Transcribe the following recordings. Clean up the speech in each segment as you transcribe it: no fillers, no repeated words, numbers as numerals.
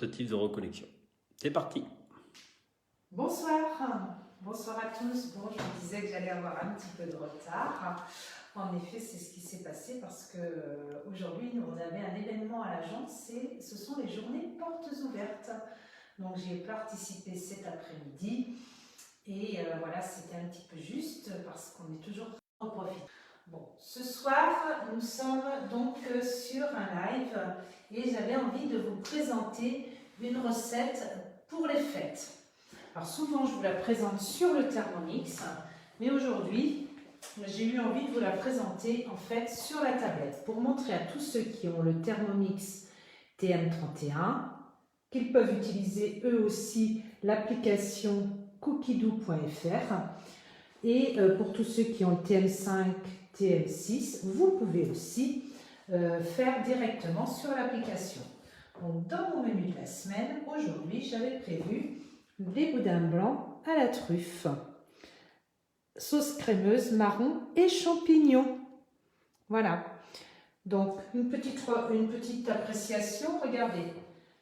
tentative de reconnexion. C'est parti. Bonsoir, bonsoir à tous. Bon, je vous disais que j'allais avoir un petit peu de retard. En effet, c'est ce qui s'est passé parce que aujourd'hui, on avait un événement à l'agence et ce sont les journées portes ouvertes. Donc, j'y ai participé cet après-midi et voilà, c'était un petit peu juste parce qu'on est toujours en profit. Bon, ce soir, nous sommes donc sur un live et j'avais envie de vous présenter une recette pour les fêtes. Alors souvent, je vous la présente sur le Thermomix, mais aujourd'hui, j'ai eu envie de vous la présenter en fait sur la tablette pour montrer à tous ceux qui ont le Thermomix TM31 qu'ils peuvent utiliser eux aussi l'application cookidoo.fr et pour tous ceux qui ont le TM5, TM6, vous pouvez aussi faire directement sur l'application. Donc dans mon menu de la semaine, aujourd'hui, j'avais prévu des boudins blancs à la truffe, sauce crémeuse, marron et champignons. Voilà. Donc, une petite appréciation. Regardez,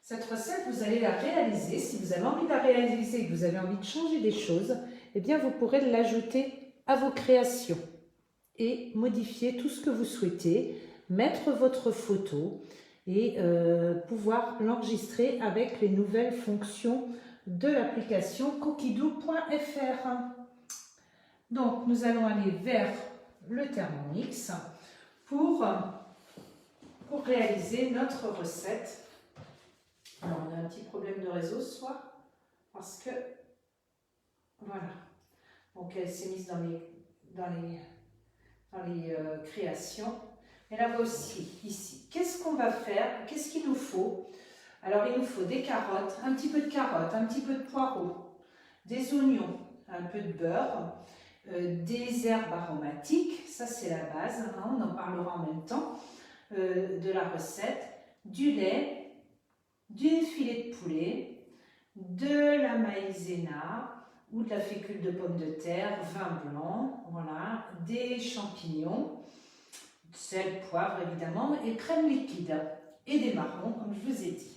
cette recette, vous allez la réaliser. Si vous avez envie de la réaliser et que vous avez envie de changer des choses, eh bien, vous pourrez l'ajouter à vos créations et modifier tout ce que vous souhaitez, mettre votre photo et pouvoir l'enregistrer avec les nouvelles fonctions de l'application cookidoo.fr. Donc, nous allons aller vers le Thermomix pour réaliser notre recette. Alors, on a un petit problème de réseau ce soir parce que, voilà, donc elle s'est mise dans les créations. Et la voici ici. Qu'est-ce qu'on va faire? Qu'est-ce qu'il nous faut? Alors, il nous faut des carottes, un petit peu de carottes, un petit peu de poireaux, des oignons, un peu de beurre, des herbes aromatiques, ça c'est la base, hein, on en parlera en même temps, de la recette, du lait, du filet de poulet, de la maïzena ou de la fécule de pomme de terre, vin blanc, voilà, des champignons, sel, poivre évidemment, et crème liquide, et des marrons comme je vous ai dit.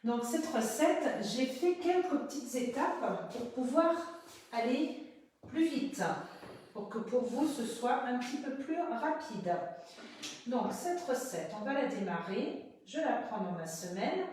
Donc cette recette, j'ai fait quelques petites étapes pour pouvoir aller plus vite, pour que pour vous ce soit un petit peu plus rapide. Donc cette recette, on va la démarrer, je la prends dans ma semaine.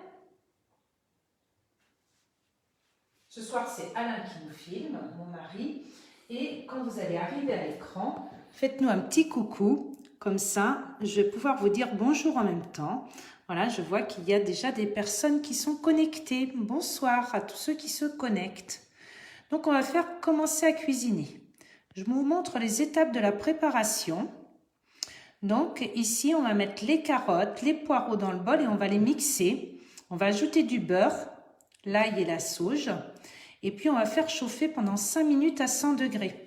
Ce soir c'est Alain qui nous filme, mon mari, et quand vous allez arriver à l'écran, faites-nous un petit coucou, comme ça je vais pouvoir vous dire bonjour en même temps. Voilà, je vois qu'il y a déjà des personnes qui sont connectées. Bonsoir à tous ceux qui se connectent. Donc, on va commencer à cuisiner. Je vous montre les étapes de la préparation. Donc, ici, on va mettre les carottes, les poireaux dans le bol et on va les mixer. On va ajouter du beurre, l'ail et la sauge. Et puis, on va faire chauffer pendant 5 minutes à 100 degrés.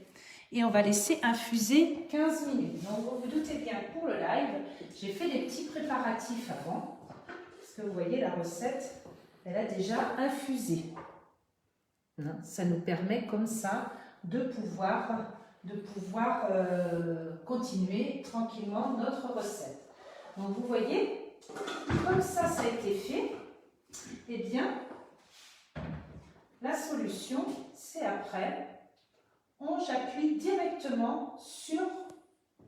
Et on va laisser infuser 15 minutes. Donc, vous vous doutez bien, pour le live, j'ai fait des petits préparatifs avant. Parce que vous voyez, la recette, elle a déjà infusé. Ça nous permet comme ça de pouvoir continuer tranquillement notre recette. Donc, vous voyez, comme ça a été fait, eh bien, la solution, c'est après, j'appuie directement sur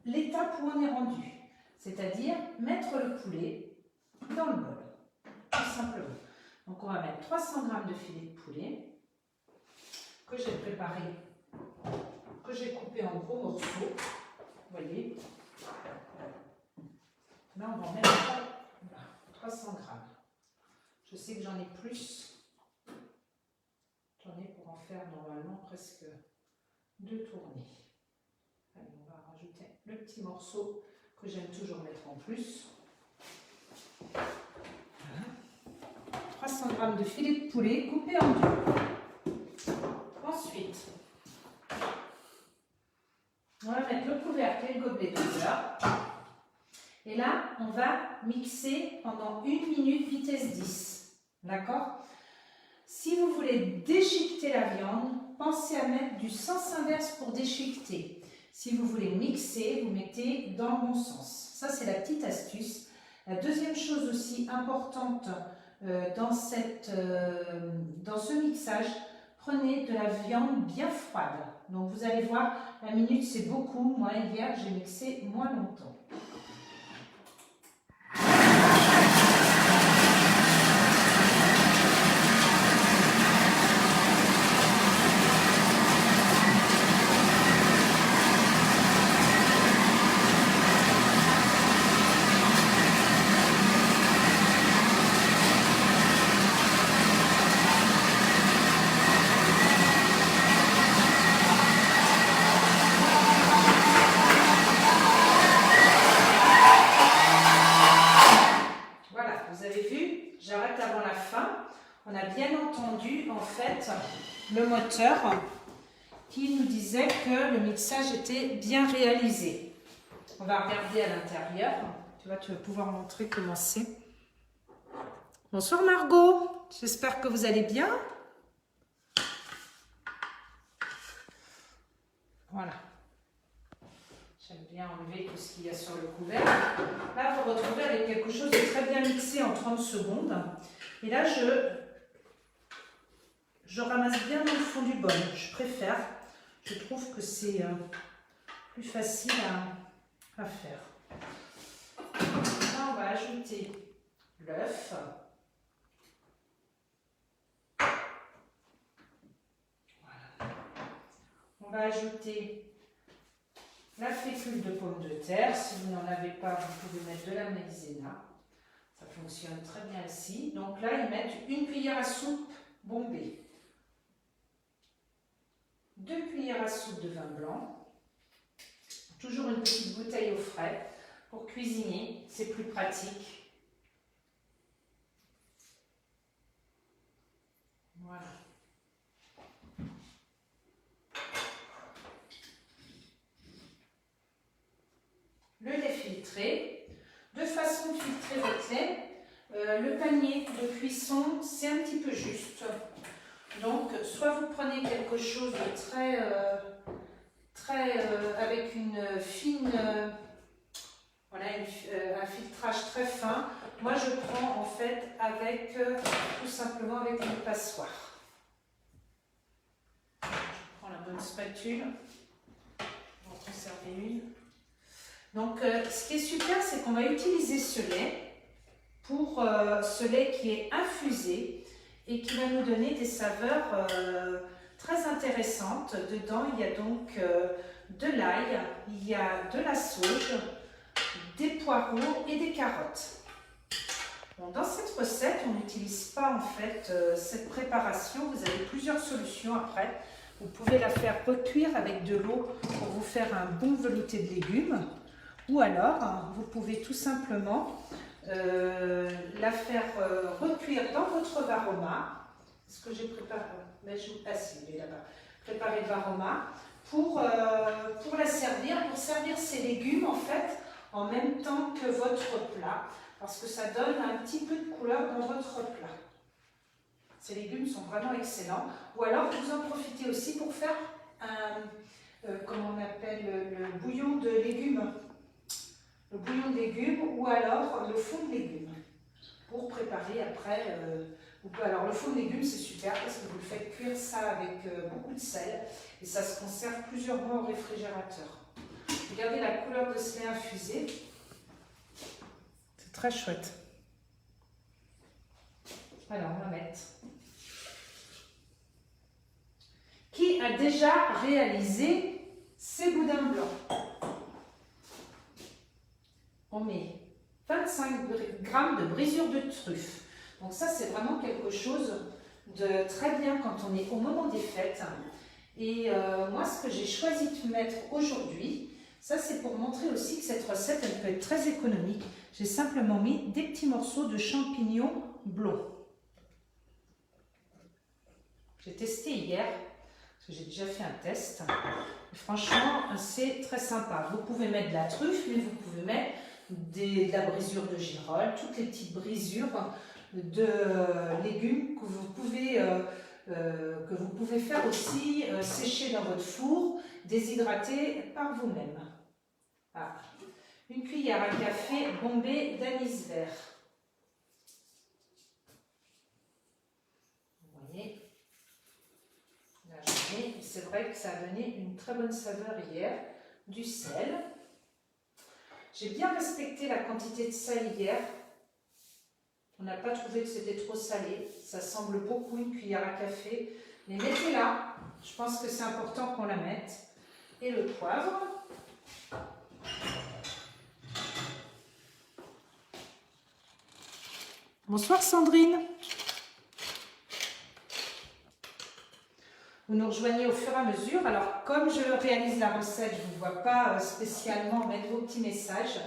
l'étape où on est rendu, c'est-à-dire mettre le poulet dans le bol, tout simplement. Donc on va mettre 300 g de filet de poulet que j'ai préparé, que j'ai coupé en gros morceaux, vous voyez. Là on va en mettre 300 g. Je sais que j'en ai plus, j'en ai pour en faire normalement presque 2 tournées. Allez, on va rajouter le petit morceau que j'aime toujours mettre en plus. Voilà. 300 g de filet de poulet coupé en deux. Ensuite, on va mettre le couvercle et le gobelet de beurre. Et là, on va mixer pendant 1 minute vitesse 10. D'accord? Si vous voulez déchiqueter la viande, pensez à mettre du sens inverse pour déchiqueter. Si vous voulez mixer, vous mettez dans le bon sens. Ça, c'est la petite astuce. La deuxième chose aussi importante dans ce mixage, prenez de la viande bien froide. Donc vous allez voir, la minute c'est beaucoup. Moi hier j'ai mixé moins longtemps. On a bien entendu en fait le moteur qui nous disait que le mixage était bien réalisé. On va regarder à l'intérieur. Tu vois, tu vas pouvoir montrer comment c'est. Bonsoir Margot, j'espère que vous allez bien. Voilà. J'aime bien enlever tout ce qu'il y a sur le couvercle. Là, vous retrouvez avec quelque chose de très bien mixé en 30 secondes. Et là, je ramasse bien dans le fond du bol. Je préfère. Je trouve que c'est plus facile à faire. Là, on va ajouter l'œuf. Voilà. On va ajouter la fécule de pomme de terre. Si vous n'en avez pas, vous pouvez mettre de la maïzena. Ça fonctionne très bien ici. Donc là, ils mettent une cuillère à soupe bombée. 2 cuillères à soupe de vin blanc. Toujours une petite bouteille au frais. Pour cuisiner, c'est plus pratique. Voilà. Le lait filtré. De façon de filtrer votre lait, le panier de cuisson, c'est un petit peu juste. Donc, soit vous prenez quelque chose de avec une fine, voilà, un filtrage très fin. Moi, je prends en fait avec, tout simplement avec une passoire. Je prends la bonne spatule. Je vais en conserver une. Donc, ce qui est super, c'est qu'on va utiliser ce lait pour ce lait qui est infusé et qui va nous donner des saveurs très intéressantes. Dedans, il y a donc de l'ail, il y a de la sauge, des poireaux et des carottes. Bon, dans cette recette, on n'utilise pas en fait cette préparation. Vous avez plusieurs solutions après. Vous pouvez la faire recuire avec de l'eau pour vous faire un bon velouté de légumes. Ou alors, vous pouvez tout simplement la faire recuire dans votre varoma. Est-ce que j'ai préparé? Ah si, il est là-bas. Préparer le varoma pour la servir, pour servir ces légumes en fait en même temps que votre plat, parce que ça donne un petit peu de couleur dans votre plat. Ces légumes sont vraiment excellents. Ou alors vous en profitez aussi pour faire comment on appelle le bouillon de légumes. Le bouillon de légumes ou alors le fond de légumes pour préparer après. Alors le fond de légumes c'est super parce que vous le faites cuire ça avec beaucoup de sel et ça se conserve plusieurs mois au réfrigérateur. Regardez la couleur de ce lait infusé, c'est très chouette. Alors on va mettre. Qui a déjà réalisé ces boudins blancs? On met 25 grammes de brisure de truffe. Donc ça, c'est vraiment quelque chose de très bien quand on est au moment des fêtes. Et moi, ce que j'ai choisi de mettre aujourd'hui, ça c'est pour montrer aussi que cette recette, elle peut être très économique. J'ai simplement mis des petits morceaux de champignons blonds. J'ai testé hier, parce que j'ai déjà fait un test. Et franchement, c'est très sympa. Vous pouvez mettre de la truffe, mais vous pouvez mettre de la brisure de girolles, toutes les petites brisures de légumes que vous pouvez faire aussi sécher dans votre four, déshydrater par vous-même. Ah. Une cuillère à café bombée d'anis vert. c'est vrai que ça a donné une très bonne saveur hier. Du sel. J'ai bien respecté la quantité de sel hier. On n'a pas trouvé que c'était trop salé. Ça semble beaucoup, une cuillère à café. Mais mettez-la. Je pense que c'est important qu'on la mette. Et le poivre. Bonsoir Sandrine. Vous nous rejoignez au fur et à mesure. Alors, comme je réalise la recette, je ne vous vois pas spécialement mettre vos petits messages,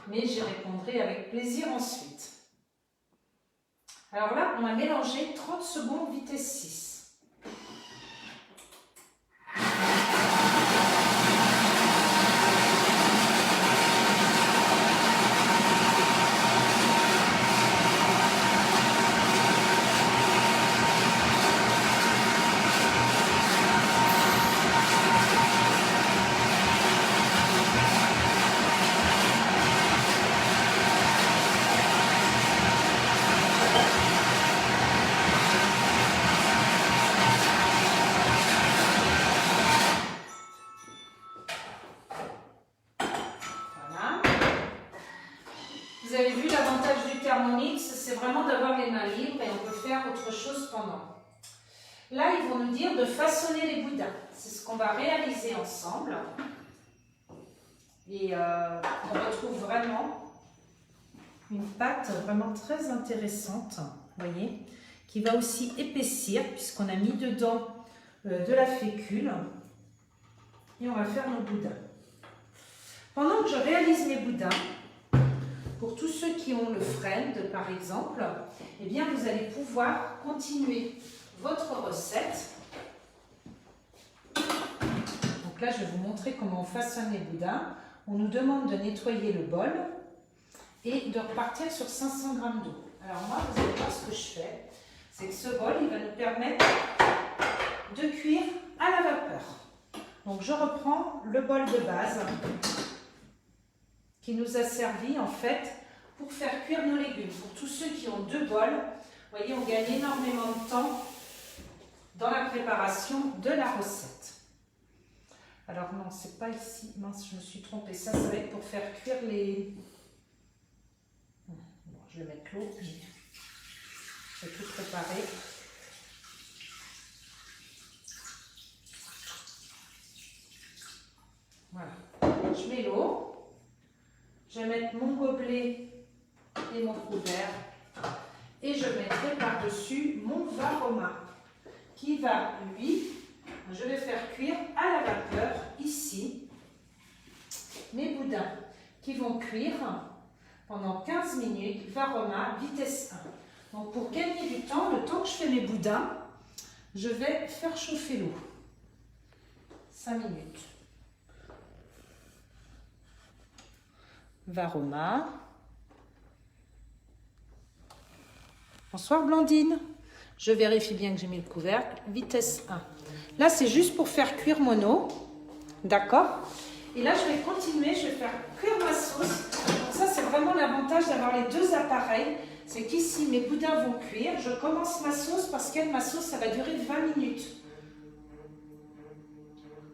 mais j'y répondrai avec plaisir ensuite. Alors là, on va mélanger 30 secondes vitesse 6. Vous avez vu l'avantage du Thermomix, c'est vraiment d'avoir les mains libres et on peut faire autre chose pendant. Là, ils vont nous dire de façonner les boudins. C'est ce qu'on va réaliser ensemble. Et on retrouve vraiment une pâte vraiment très intéressante, vous voyez, qui va aussi épaissir puisqu'on a mis dedans de la fécule. Et on va faire nos boudins. Pendant que je réalise mes boudins, pour tous ceux qui ont le Friend, par exemple, eh bien, vous allez pouvoir continuer votre recette. Donc là, je vais vous montrer comment on façonne les boudins. On nous demande de nettoyer le bol et de repartir sur 500 g d'eau. Alors moi, vous allez voir ce que je fais. C'est que ce bol, il va nous permettre de cuire à la vapeur. Donc je reprends le bol de base qui nous a servi en fait pour faire cuire nos légumes. Pour tous ceux qui ont deux bols, vous voyez, on gagne énormément de temps dans la préparation de la recette. Alors non, c'est pas ici, mince, je me suis trompée. Ça va être pour faire cuire les... Bon, je vais mettre l'eau, je vais tout préparer. Voilà, je mets l'eau. Je vais mettre mon gobelet et mon couvert et je mettrai par-dessus mon varoma qui va, lui, je vais faire cuire à la vapeur ici mes boudins qui vont cuire pendant 15 minutes, varoma vitesse 1. Donc pour gagner du temps, le temps que je fais mes boudins, je vais faire chauffer l'eau. 5 minutes. Varoma. Bonsoir Blandine. Je vérifie bien que j'ai mis le couvercle. Vitesse 1. Là, c'est juste pour faire cuire mon eau. D'accord? Et là, je vais continuer. Je vais faire cuire ma sauce. Donc ça, c'est vraiment l'avantage d'avoir les deux appareils. C'est qu'ici, mes boudins vont cuire. Je commence ma sauce parce que ma sauce, ça va durer 20 minutes.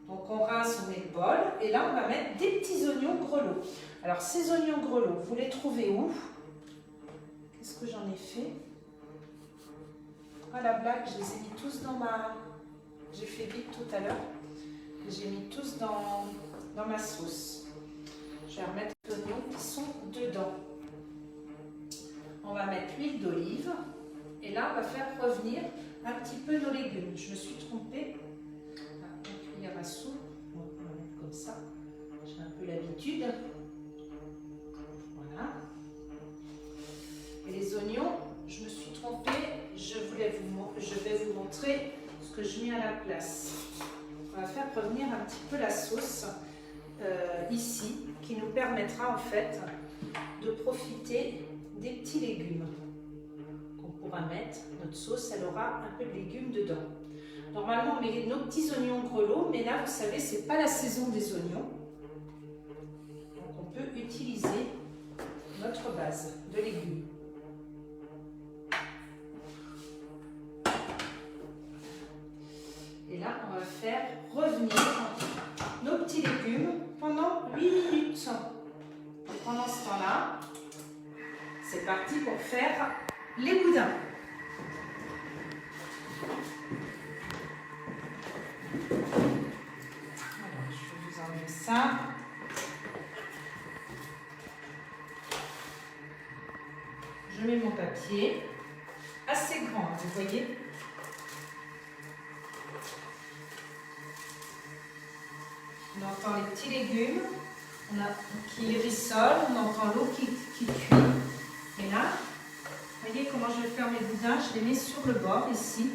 Donc, on rince, on met le bol. Et là, on va mettre des petits oignons grelots. Alors, ces oignons grelots, vous les trouvez où? Qu'est-ce que j'en ai fait? Ah, la blague, je les ai mis tous dans ma... J'ai fait vite tout à l'heure. J'ai mis tous dans ma sauce. Je vais remettre les oignons qui sont dedans. On va mettre l'huile d'olive. Et là, on va faire revenir un petit peu nos légumes. Je me suis trompée. Une cuillère à soupe. Bon, on va mettre comme ça. J'ai un peu l'habitude. Voilà. Et les oignons, je me suis trompée. Je vais vous montrer ce que je mets à la place. On va faire revenir un petit peu la sauce ici, qui nous permettra en fait de profiter des petits légumes qu'on pourra mettre. Notre sauce, elle aura un peu de légumes dedans. Normalement, on met nos petits oignons grelots, mais là, vous savez, c'est pas la saison des oignons. Donc, on peut utiliser notre base de légumes. Et là, là, on va faire revenir nos petits légumes pendant 8 minutes. Donc, pendant ce temps-là, c'est parti pour faire les boudins. Alors, je vais vous enlever ça. Je mets mon papier, assez grand, vous voyez. On entend les petits légumes qui rissolent, on entend l'eau qui cuit. Et là, vous voyez comment je vais faire mes boudins, je les mets sur le bord ici.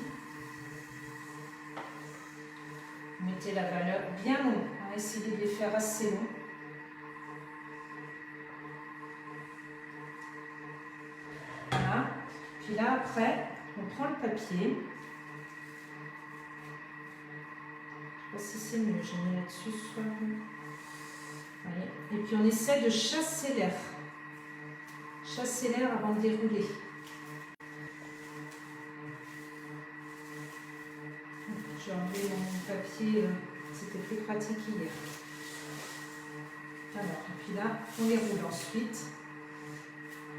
Vous mettez la valeur bien long, on va essayer de les faire assez longs. Voilà. Puis là, après, on prend le papier. Je ne sais pas si c'est mieux, j'ai mis là-dessus. Voyez. Et puis on essaie de chasser l'air. Chasser l'air avant de dérouler. J'ai enlevé mon papier, c'était plus pratique hier. Alors, et puis là, on les roule ensuite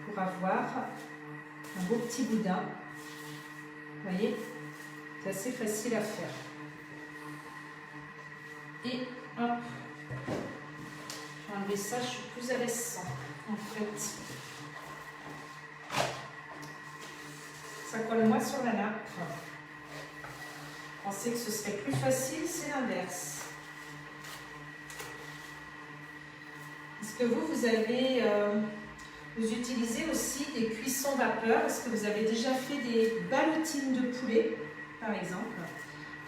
pour avoir un beau petit boudin. Vous voyez, c'est assez facile à faire. Et hop, je vais enlever ça, je suis plus à l'aise sans, en fait. Ça colle moins sur la nappe. Pensez que ce serait plus facile, c'est l'inverse. Est-ce que vous avez, vous utilisez aussi des cuissons vapeur? Est-ce que vous avez déjà fait des ballotines de poulet, par exemple?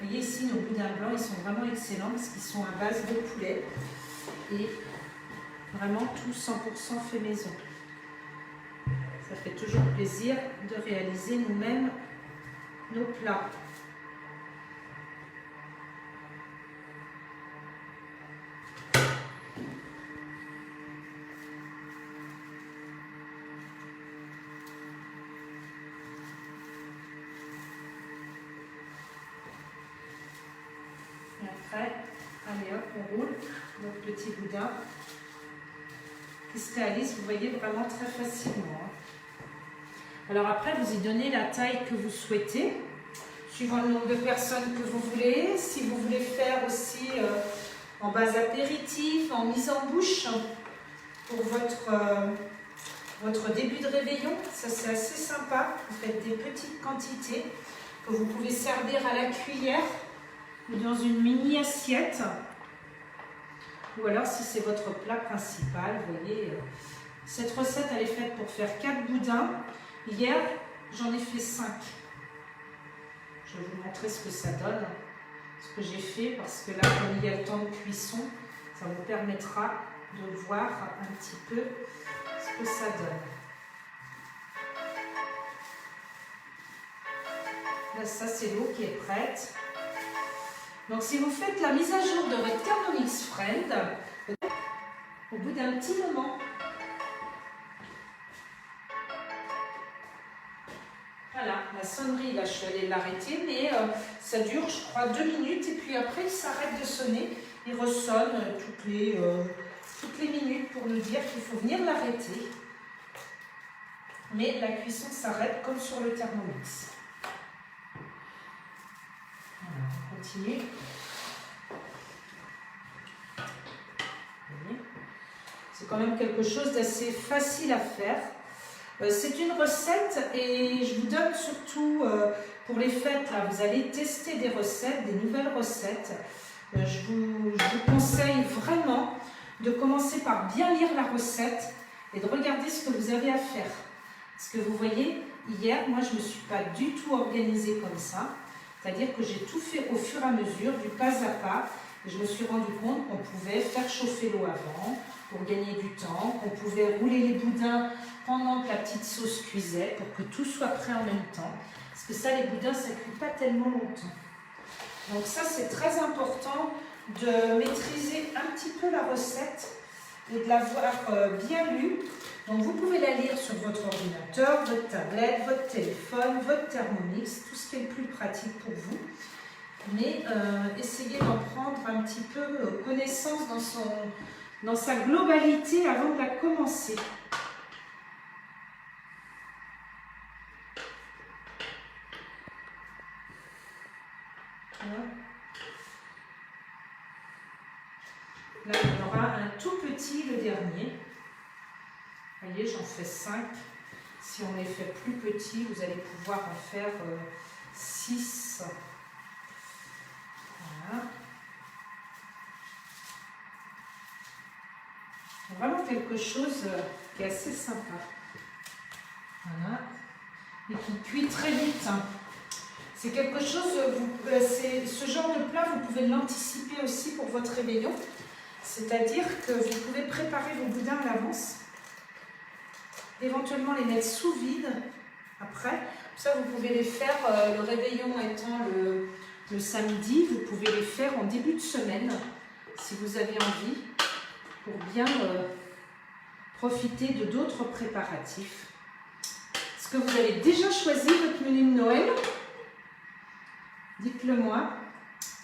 Vous voyez ici, nos boudins blancs, ils sont vraiment excellents parce qu'ils sont à base de poulet. Et vraiment tout 100% fait maison. Ça fait toujours plaisir de réaliser nous-mêmes nos plats. Et après, allez hop, on roule notre petit boudin qui se réalise, vous voyez, vraiment très facilement. Alors après, vous y donnez la taille que vous souhaitez, suivant le nombre de personnes que vous voulez. Si vous voulez faire aussi en base apéritif, en mise en bouche, pour votre début de réveillon, ça c'est assez sympa. Vous faites des petites quantités que vous pouvez servir à la cuillère ou dans une mini assiette. Ou alors si c'est votre plat principal, vous voyez, cette recette elle est faite pour faire 4 boudins. Hier, j'en ai fait 5. Je vais vous montrer ce que ça donne, ce que j'ai fait, parce que là, comme il y a le temps de cuisson, ça vous permettra de voir un petit peu ce que ça donne. Là, ça, c'est l'eau qui est prête. Donc, si vous faites la mise à jour de votre Thermomix Friend, au bout d'un petit moment, voilà, la sonnerie, là, je suis allée l'arrêter, mais ça dure, je crois, 2 minutes, et puis après, il s'arrête de sonner. Il ressonne toutes les minutes pour nous dire qu'il faut venir l'arrêter. Mais la cuisson s'arrête comme sur le Thermomix. Voilà, on continue. C'est quand même quelque chose d'assez facile à faire. C'est une recette et je vous donne surtout pour les fêtes, là, vous allez tester des recettes, des nouvelles recettes. Je vous conseille vraiment de commencer par bien lire la recette et de regarder ce que vous avez à faire. Parce que vous voyez, hier, moi je ne me suis pas du tout organisée comme ça. C'est-à-dire que j'ai tout fait au fur et à mesure, du pas à pas. Et je me suis rendu compte qu'on pouvait faire chauffer l'eau avant pour gagner du temps, qu'on pouvait rouler les boudins pendant que la petite sauce cuisait pour que tout soit prêt en même temps. Parce que ça, les boudins, ça ne cuit pas tellement longtemps. Donc ça, c'est très important de maîtriser un petit peu la recette et de l'avoir bien lue. Donc vous pouvez la lire sur votre ordinateur, votre tablette, votre téléphone, votre Thermomix, tout ce qui est le plus pratique pour vous. mais essayez d'en prendre un petit peu connaissance dans sa globalité avant de la commencer. Voilà. Là, il y en aura un tout petit, le dernier. Vous voyez, j'en fais 5. Si on les fait plus petits, vous allez pouvoir en faire 6. Voilà. Vraiment quelque chose qui est assez sympa. Voilà. Et qui cuit très vite. C'est quelque chose, ce genre de plat, vous pouvez l'anticiper aussi pour votre réveillon. C'est-à-dire que vous pouvez préparer vos boudins à l'avance. Éventuellement les mettre sous vide après. Ça, vous pouvez les faire, le réveillon étant le samedi, vous pouvez les faire en début de semaine, si vous avez envie, pour bien profiter de d'autres préparatifs. Est-ce que vous avez déjà choisi votre menu de Noël? Dites-le moi.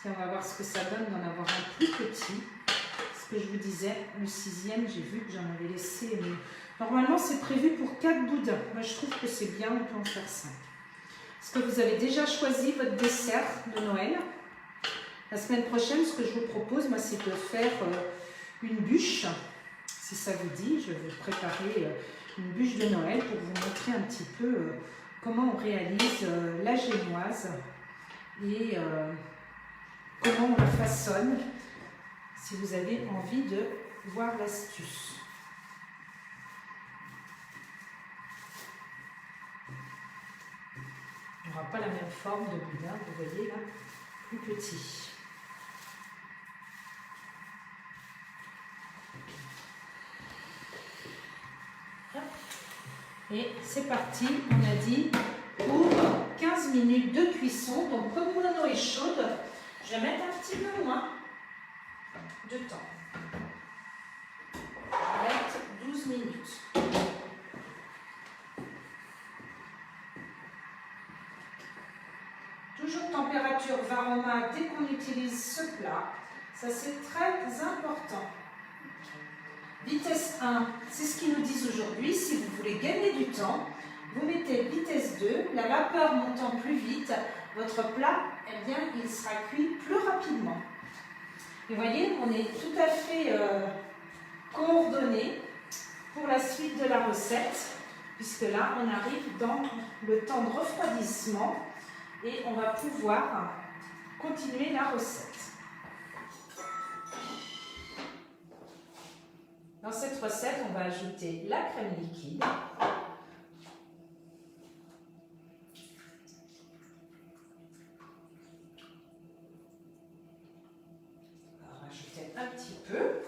Et on va voir ce que ça donne d'en avoir un plus petit. Ce que je vous disais, le 6e, j'ai vu que j'en avais laissé. Mais normalement, c'est prévu pour 4 boudins. Moi, je trouve que c'est bien, on peut en faire 5. Est-ce que vous avez déjà choisi votre dessert de Noël? La semaine prochaine, ce que je vous propose, moi, c'est de faire une bûche. Si ça vous dit, je vais préparer une bûche de Noël pour vous montrer un petit peu comment on réalise la génoise et comment on la façonne, si vous avez envie de voir l'astuce. On n'aura pas la même forme de boudin, vous voyez là, plus petit. Et c'est parti, on a dit pour 15 minutes de cuisson. Donc comme mon eau est chaude, je vais mettre un petit peu moins de temps. Je vais mettre 12 minutes. Toujours température varoma dès qu'on utilise ce plat. Ça, c'est très important. Vitesse 1, c'est ce qu'ils nous disent aujourd'hui. Si vous voulez gagner du temps, vous mettez vitesse 2, la vapeur montant plus vite, votre plat, eh bien, il sera cuit plus rapidement. Et vous voyez, on est tout à fait coordonné pour la suite de la recette, puisque là, on arrive dans le temps de refroidissement et on va pouvoir continuer la recette. Dans cette recette, on va ajouter la crème liquide. On va rajouter un petit peu.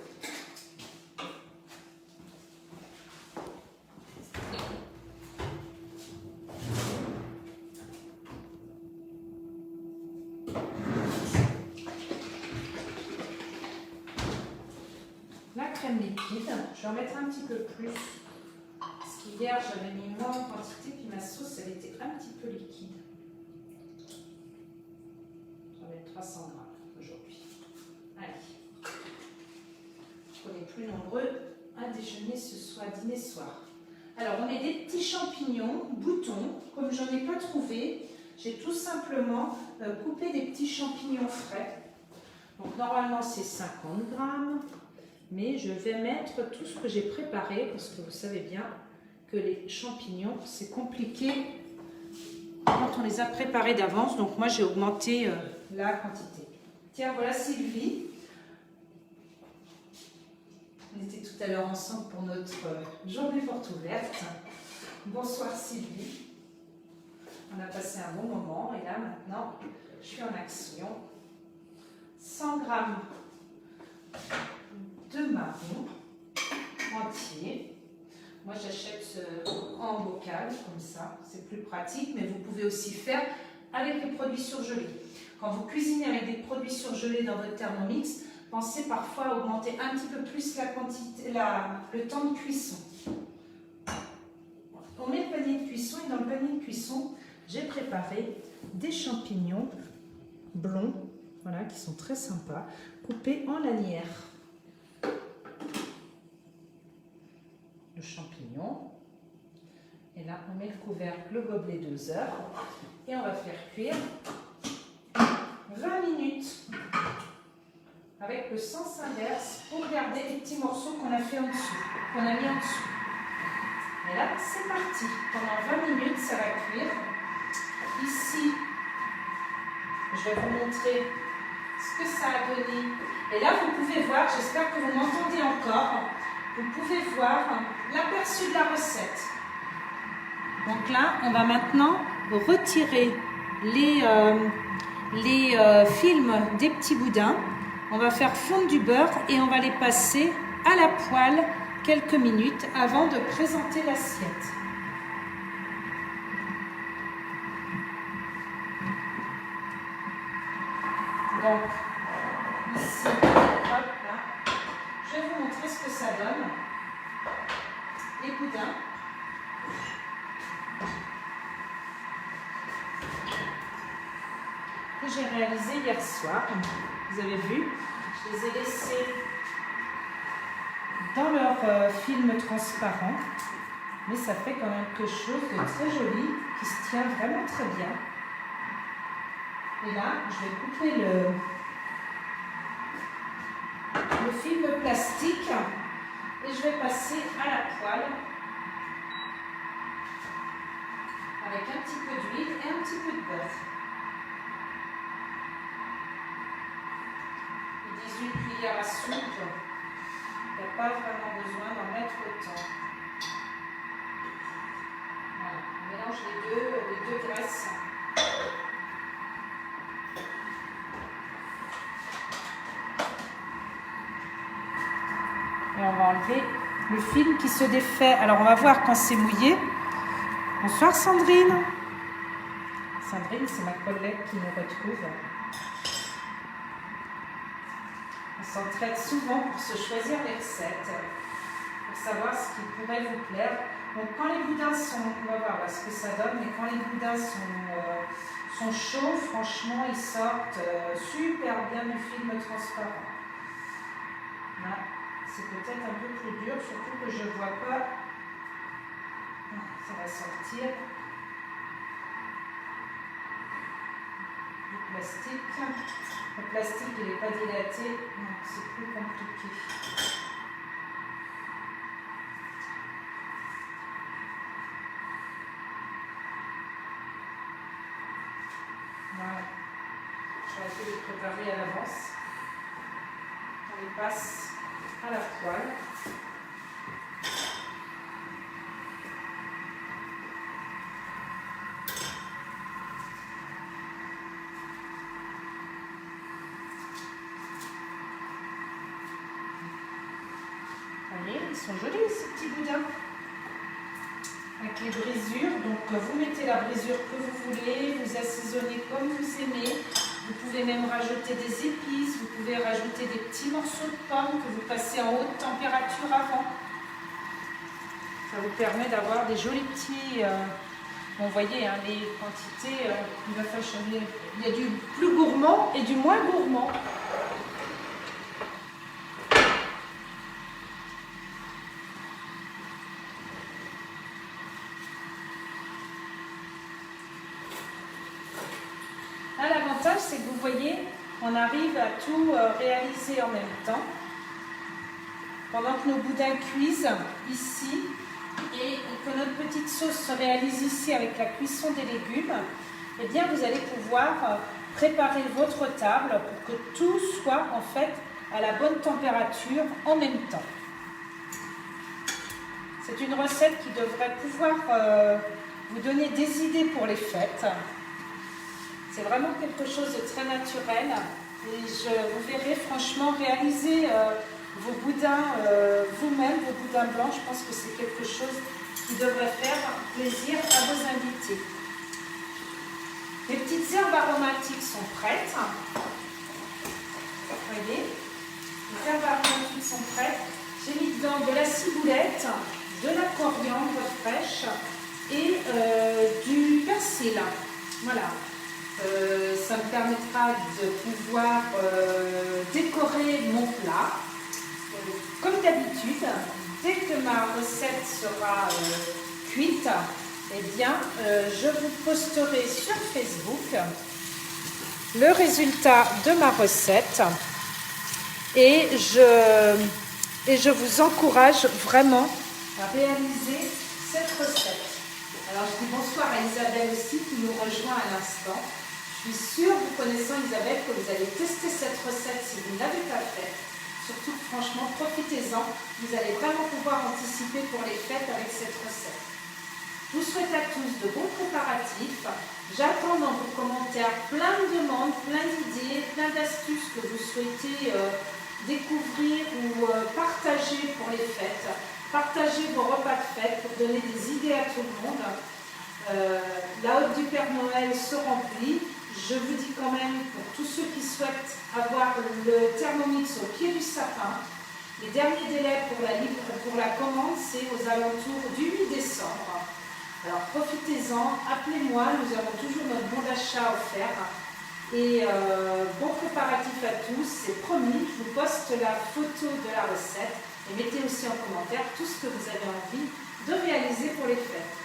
Crème liquide, je vais en mettre un petit peu plus parce qu'hier j'avais mis moins en quantité puis ma sauce elle était un petit peu liquide. Je vais mettre 300 grammes aujourd'hui. Allez, on est plus nombreux à déjeuner ce soir, dîner soir. Alors on met des petits champignons, boutons, comme j'en ai pas trouvé, j'ai tout simplement coupé des petits champignons frais. Donc normalement c'est 50 grammes. Mais je vais mettre tout ce que j'ai préparé parce que vous savez bien que les champignons, c'est compliqué quand on les a préparés d'avance. Donc moi, j'ai augmenté la quantité. Tiens, voilà Sylvie. On était tout à l'heure ensemble pour notre journée porte ouverte. Bonsoir Sylvie. On a passé un bon moment et là maintenant, je suis en action. 100 grammes de marron entier. Moi j'achète en bocal comme ça, c'est plus pratique, mais vous pouvez aussi faire avec les produits surgelés. Quand vous cuisinez avec des produits surgelés dans votre Thermomix, pensez parfois à augmenter un petit peu plus la quantité, le temps de cuisson. On met le panier de cuisson et dans le panier de cuisson, j'ai préparé des champignons blonds, voilà, qui sont très sympas, coupés en lanières. Le champignon. Et là, on met le couvercle, le gobelet 2 heures. Et on va faire cuire 20 minutes. Avec le sens inverse pour garder les petits morceaux qu'on a fait en dessous, qu'on a mis en dessous. Et là, c'est parti. Pendant 20 minutes, ça va cuire. Ici, je vais vous montrer ce que ça a donné. Et là, vous pouvez voir, j'espère que vous m'entendez encore, vous pouvez voir l'aperçu de la recette. Donc là, on va maintenant retirer les films des petits boudins. On va faire fondre du beurre et on va les passer à la poêle quelques minutes avant de présenter l'assiette. Donc, ici, hop là, je vais vous montrer ce que ça donne. Les boudins. Que j'ai réalisé hier soir. Vous avez vu, je les ai laissés dans leur film transparent, mais ça fait quand même quelque chose de très joli qui se tient vraiment très bien. Et là, je vais couper le film plastique et je vais passer à la poêle avec un petit peu d'huile et un petit peu de beurre. 18 cuillères à soupe, il n'y a pas vraiment besoin d'en mettre autant. Voilà, on mélange les deux graisses. Et on va enlever le film qui se défait. Alors on va voir quand c'est mouillé. Bonsoir Sandrine. Sandrine, c'est ma collègue qui nous retrouve. On s'entraide souvent pour se choisir les recettes, pour savoir ce qui pourrait vous plaire. Donc quand les boudins sont, on va voir ce que ça donne, mais quand les boudins sont chauds, franchement, ils sortent super bien du film transparent. Là, c'est peut-être un peu plus dur, surtout que je ne vois pas. Ça va sortir. Du plastique. Le plastique, il n'est pas dilaté, donc c'est plus compliqué. Voilà. J'aurais pu les préparer à l'avance. On les passe à la poêle. Ils sont jolis ces petits boudins avec les brisures. Donc vous mettez la brisure que vous voulez, vous assaisonnez comme vous aimez. Vous pouvez même rajouter des épices, vous pouvez rajouter des petits morceaux de pommes que vous passez en haute température avant. Ça vous permet d'avoir des jolis petits... bon, vous voyez, hein, les quantités, il va falloir changer. Il y a du plus gourmand et du moins gourmand. L'avantage, c'est que vous voyez, on arrive à tout réaliser en même temps. Pendant que nos boudins cuisent ici et que notre petite sauce se réalise ici avec la cuisson des légumes, eh bien vous allez pouvoir préparer votre table pour que tout soit en fait à la bonne température en même temps. C'est une recette qui devrait pouvoir vous donner des idées pour les fêtes. C'est vraiment quelque chose de très naturel et vous verrez franchement réaliser vos boudins vous-même, vos boudins blancs. Je pense que c'est quelque chose qui devrait faire plaisir à vos invités. Les petites herbes aromatiques sont prêtes. Vous voyez, les herbes aromatiques sont prêtes. J'ai mis dedans de la ciboulette, de la coriandre fraîche et du persil. Voilà. Ça me permettra de pouvoir décorer mon plat. Comme d'habitude, dès que ma recette sera cuite, eh bien, je vous posterai sur Facebook le résultat de ma recette et je vous encourage vraiment à réaliser cette recette. Alors je dis bonsoir à Isabelle aussi qui nous rejoint à l'instant. Je suis sûre, vous connaissant Isabelle, que vous allez tester cette recette si vous ne l'avez pas faite. Surtout, franchement, profitez-en. Vous allez vraiment pouvoir anticiper pour les fêtes avec cette recette. Je vous souhaite à tous de bons préparatifs. J'attends dans vos commentaires plein de demandes, plein d'idées, plein d'astuces que vous souhaitez découvrir ou partager pour les fêtes. Partagez vos repas de fête pour donner des idées à tout le monde. La hotte du Père Noël se remplit. Je vous dis quand même, pour tous ceux qui souhaitent avoir le Thermomix au pied du sapin, les derniers délais pour la commande, c'est aux alentours du 8 décembre. Alors profitez-en, appelez-moi, nous avons toujours notre bon d'achat offert. Et bon préparatif à tous, c'est promis, je vous poste la photo de la recette et mettez aussi en commentaire tout ce que vous avez envie de réaliser pour les fêtes.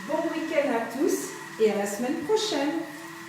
Bon week-end à tous et à la semaine prochaine.